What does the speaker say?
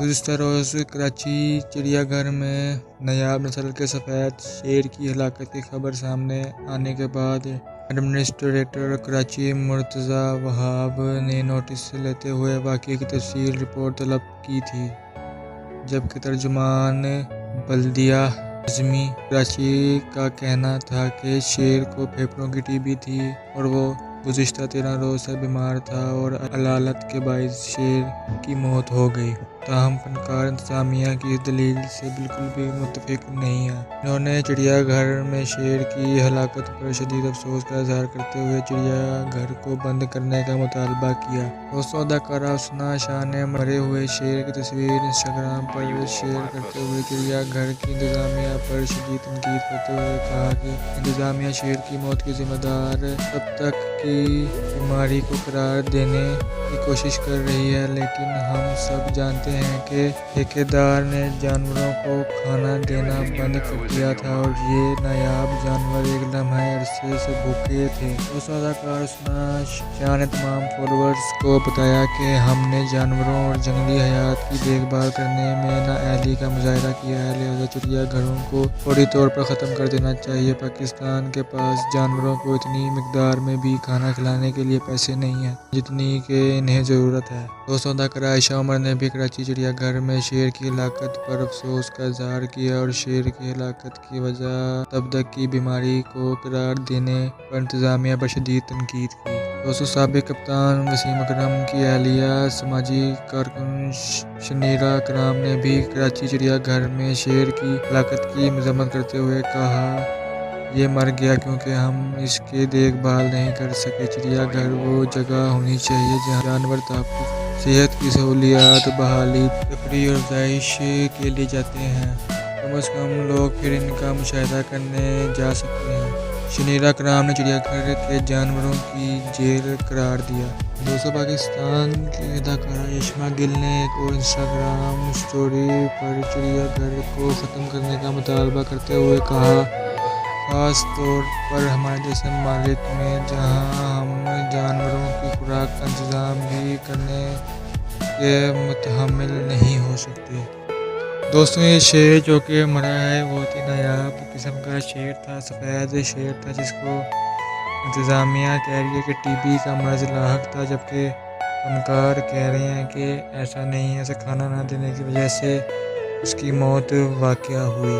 گزشتہ روز کراچی چڑیا گھر میں نایاب نسل کے سفید شیر کی ہلاکت کی خبر سامنے آنے کے بعد ایڈمنسٹریٹر کراچی مرتضی وہاب نے نوٹس لیتے ہوئے واقعے کی تفصیل رپورٹ طلب کی تھی، جبکہ ترجمان بلدیہ اعظمی کراچی کا کہنا تھا کہ شیر کو پھیپھڑوں کی ٹی بی تھی اور وہ گزشتہ 13 روز سے بیمار تھا اور علالت کے باعث شیر کی موت ہو گئی۔ تاہم فنکار انتظامیہ کی اس دلیل سے بالکل بھی متفق نہیں ہیں۔ انہوں نے چڑیا گھر میں شیر کی ہلاکت پر شدید افسوس کا اظہار کرتے ہوئے چڑیا گھر کو بند کرنے کا مطالبہ کیا۔ دوستوں، اداکارہ حسنہ شاہ نے مرے ہوئے شیر کی تصویر انسٹاگرام پر شیئر کرتے ہوئے چڑیا گھر کی انتظامیہ پر شدید تنقید کرتے ہوئے کہا کہ انتظامیہ شیر کی موت کی ذمہ دار تب تک کی بیماری کو قرار دینے کی کوشش کر رہی ہے، لیکن ہم سب جانتے ہیں کہ ٹھیکیدار نے جانوروں کو کھانا دینا بند کر دیا تھا اور یہ نایاب جانور ایک لمحے عرصے سے بھوکے تھے۔ دوستوں، اداکارہ حسنہ شاہ نے تمام فالوورز کو بتایا کہ ہم نے جانوروں اور جنگلی حیات کی دیکھ بھال کرنے میں نااہلی کا مظاہرہ کیا ہے، لہذا چڑیا گھروں کو فوری طور پر ختم کر دینا چاہیے۔ پاکستان کے پاس جانوروں کو اتنی مقدار میں بھی کھانا کھلانے کے لیے پیسے نہیں ہیں جتنی کہ انہیں ضرورت ہے۔ دوستوں، اداکارہ عائشہ عمر نے بھی کراچی چڑیا گھر میں شیر کی ہلاکت پر افسوس کا اظہار کیا اور شیر کی ہلاکت کی وجہ تب تک کی بیماری کو قرار دینے پر انتظامیہ پر شدید تنقید کی۔ دوستوں، سابق کپتان وسیم اکرم کی اہلیہ سماجی کارکن شنیرا اکرم نے بھی کراچی چڑیا گھر میں شیر کی ہلاکت کی مذمت کرتے ہوئے کہا، یہ مر گیا کیونکہ ہم اس کی دیکھ بھال نہیں کر سکے۔ چڑیا گھر وہ جگہ ہونی چاہیے جہاں جانور تحفظ، صحت کی سہولیات، بحالی، تفریح اور افزائش کے لیے جاتے ہیں۔ کم از کم لوگ پھر ان کا مشاہدہ کرنے جا سکتے ہیں۔ شنیرا اکرم نے چڑیا گھر کے جانوروں کی جیل قرار دیا۔ دوستوں، پاکستان کی اداکارہ ریشما گل نے ایک اور انسٹاگرام اسٹوری پر چڑیا گھر کو ختم کرنے کا مطالبہ کرتے ہوئے کہا، خاص طور پر ہمارے جیسے ممالک میں جہاں ہم جانوروں کی خوراک کا انتظام بھی کرنے کے متحمل نہیں ہو سکتے۔ دوستوں، یہ شیر جو کہ مرا ہے وہ بہت ہی نایاب قسم کا شیر تھا، سفید شیر تھا، جس کو انتظامیہ کہہ رہی ہے کہ ٹی بی کا مرض لاحق تھا، جبکہ فنکار کہہ رہے ہیں کہ ایسا نہیں ہے، اسے کھانا نہ دینے کی وجہ سے اس کی موت واقع ہوئی۔